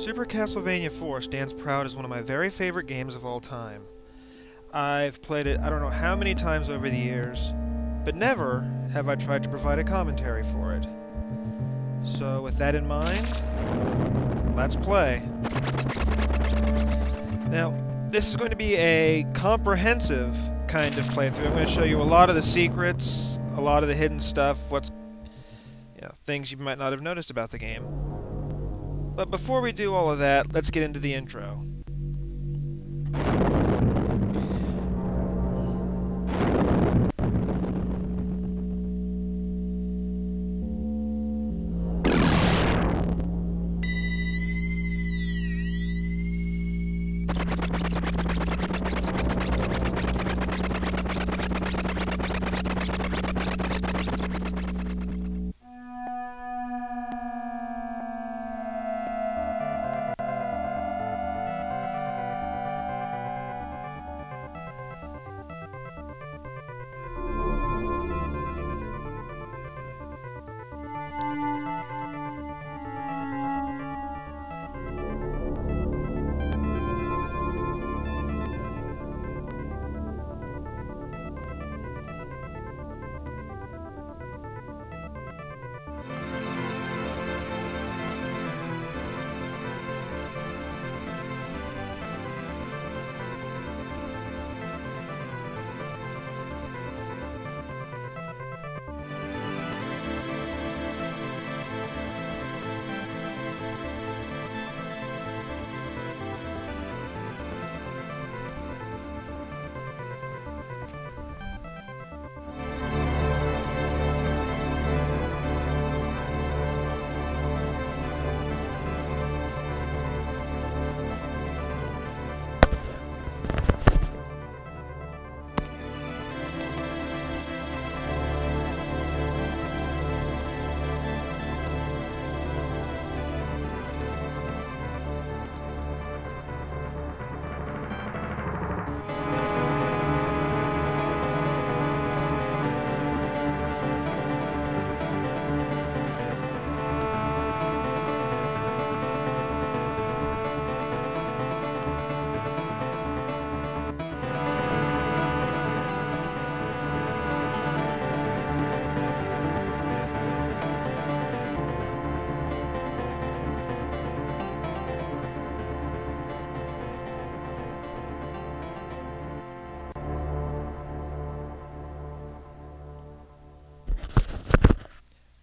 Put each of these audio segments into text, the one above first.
Super Castlevania 4 stands proud as one of my very favorite games of all time. I've played it I don't know how many times over the years, but never have I tried to provide a commentary for it. So with that in mind, let's play. Now, this is going to be a comprehensive kind of playthrough. I'm going to show you a lot of the secrets, a lot of the hidden stuff, things you might not have noticed about the game. But before we do all of that, let's get into the intro.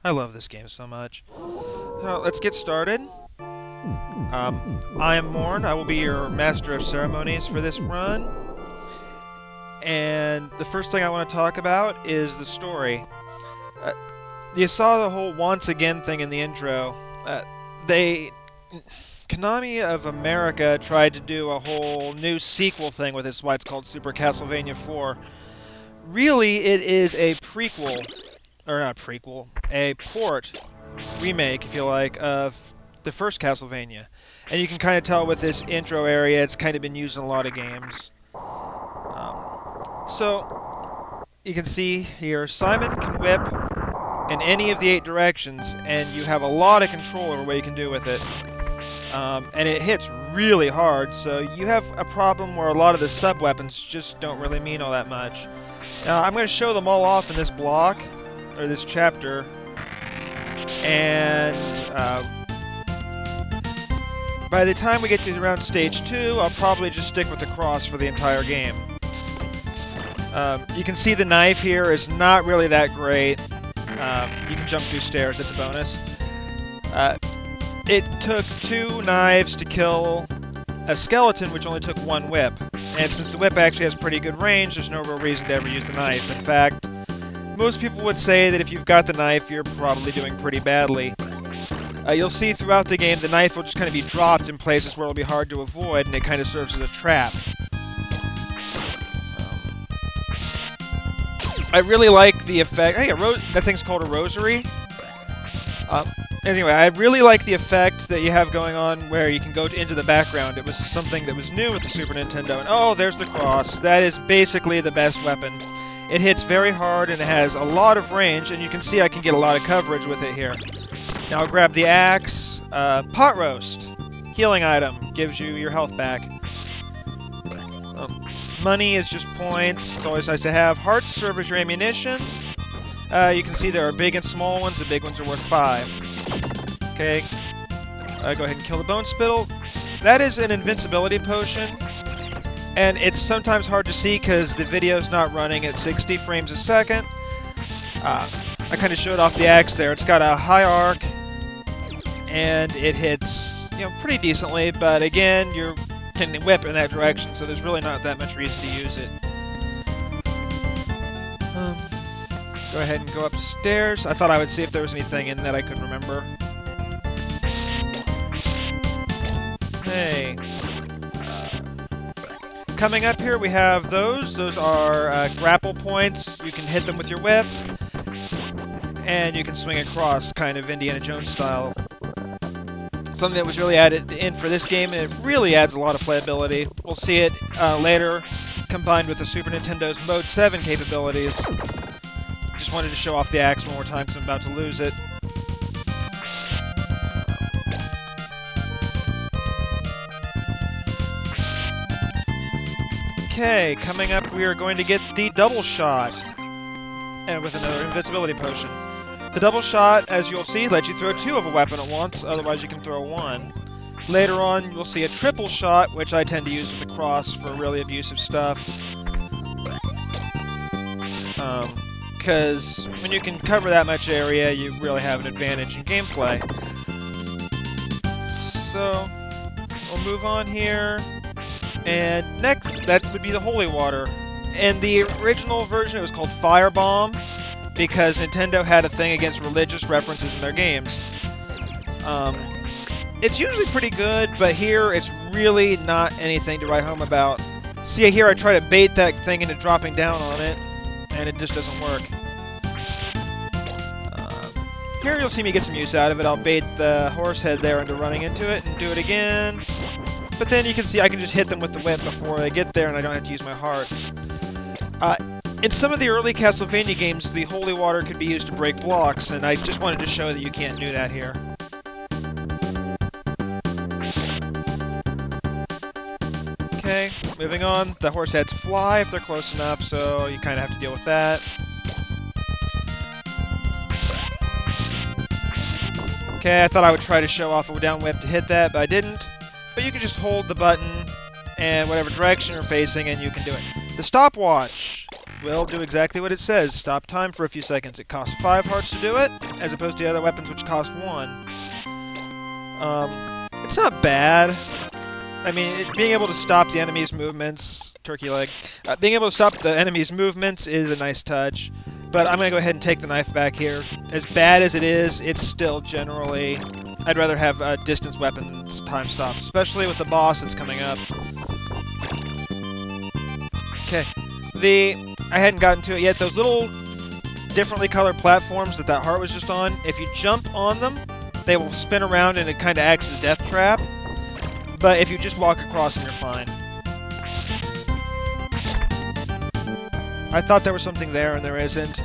I love this game so much. So let's get started. I am Morn. I will be your master of ceremonies for this run. And the first thing I want to talk about is the story. You saw the whole once again thing in the intro. Konami of America tried to do a whole new sequel thing with this, why it's called Super Castlevania 4. Really, it is a prequel. Or not prequel, a port, remake, if you like, of the first Castlevania. And you can kind of tell with this intro area, it's kind of been used in a lot of games. So, you can see here, Simon can whip in any of the 8 directions, and you have a lot of control over what you can do with it. And it hits really hard, so you have a problem where a lot of the sub-weapons just don't really mean all that much. Now, I'm going to show them all off in this block, or this chapter, and by the time we get to around stage 2, I'll probably just stick with the cross for the entire game. You can see the knife here is not really that great. You can jump through stairs, it's a bonus. It took 2 knives to kill a skeleton, which only took 1 whip. And since the whip actually has pretty good range, there's no real reason to ever use the knife. In fact, most people would say that if you've got the knife, you're probably doing pretty badly. You'll see throughout the game the knife will just kind of be dropped in places where it'll be hard to avoid, and it kind of serves as a trap. I really like the effect. Hey, that thing's called a rosary. Anyway, I really like the effect that you have going on where you can go into the background. It was something that was new with the Super Nintendo. And oh, there's the cross. That is basically the best weapon. It hits very hard and it has a lot of range, and you can see I can get a lot of coverage with it here. Now I'll grab the axe. Pot roast. Healing item. Gives you your health back. Money is just points. It's always nice to have. Hearts serve as your ammunition. You can see there are big and small ones. The big ones are worth 5. Okay. Go ahead and kill the Bone Spittle. That is an invincibility potion. And it's sometimes hard to see because the video's not running at 60 frames a second. I kind of showed off the axe there. It's got a high arc, and it hits, you know, pretty decently. But again, you can whip in that direction, so there's really not that much reason to use it. Go ahead and go upstairs. I thought I would see if there was anything in that I couldn't remember. Hey. Coming up here, we have those. Those are grapple points. You can hit them with your whip, and you can swing across, kind of Indiana Jones style. Something that was really added in for this game, and it really adds a lot of playability. We'll see it later, combined with the Super Nintendo's Mode 7 capabilities. Just wanted to show off the axe one more time, because I'm about to lose it. Okay, coming up we are going to get the double shot, and with another invincibility potion. The double shot, as you'll see, lets you throw 2 of a weapon at once, otherwise you can throw 1. Later on, you'll see a triple shot, which I tend to use with the cross for really abusive stuff. Because when you can cover that much area, you really have an advantage in gameplay. So, we'll move on here. And next, that would be the Holy Water. In the original version, it was called Firebomb, because Nintendo had a thing against religious references in their games. It's usually pretty good, but here it's really not anything to write home about. See, here I try to bait that thing into dropping down on it, and it just doesn't work. Here you'll see me get some use out of it. I'll bait the horse head there into running into it, and do it again. But then you can see I can just hit them with the whip before they get there, and I don't have to use my hearts. In some of the early Castlevania games, the Holy Water could be used to break blocks, and I just wanted to show that you can't do that here. Okay, moving on. The horse heads fly if they're close enough, so you kind of have to deal with that. Okay, I thought I would try to show off a down whip to hit that, but I didn't. But you can just hold the button and whatever direction you're facing, and you can do it. The stopwatch will do exactly what it says. Stop time for a few seconds. It costs 5 hearts to do it, as opposed to the other weapons which cost 1. It's not bad. I mean, being able to stop the enemy's movements... Turkey leg. Being able to stop the enemy's movements is a nice touch. But I'm going to go ahead and take the knife back here. As bad as it is, it's still generally... I'd rather have distance weapons time stopped, especially with the boss that's coming up. Okay. I hadn't gotten to it yet. Those little differently colored platforms that heart was just on, if you jump on them, they will spin around and it kind of acts as a death trap. But if you just walk across them, you're fine. I thought there was something there, and there isn't.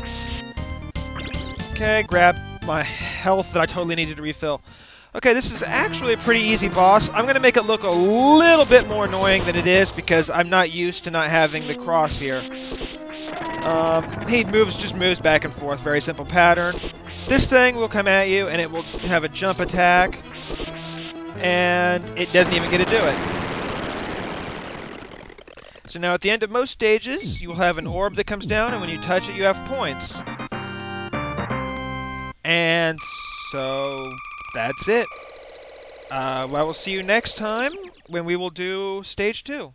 Okay, grab my health that I totally needed to refill. Okay, this is actually a pretty easy boss. I'm going to make it look a little bit more annoying than it is because I'm not used to not having the cross here. He just moves back and forth, very simple pattern. This thing will come at you and it will have a jump attack, and it doesn't even get to do it. So now at the end of most stages, you will have an orb that comes down, and when you touch it, you have points. And so that's it. I will see you next time when we will do Stage 2.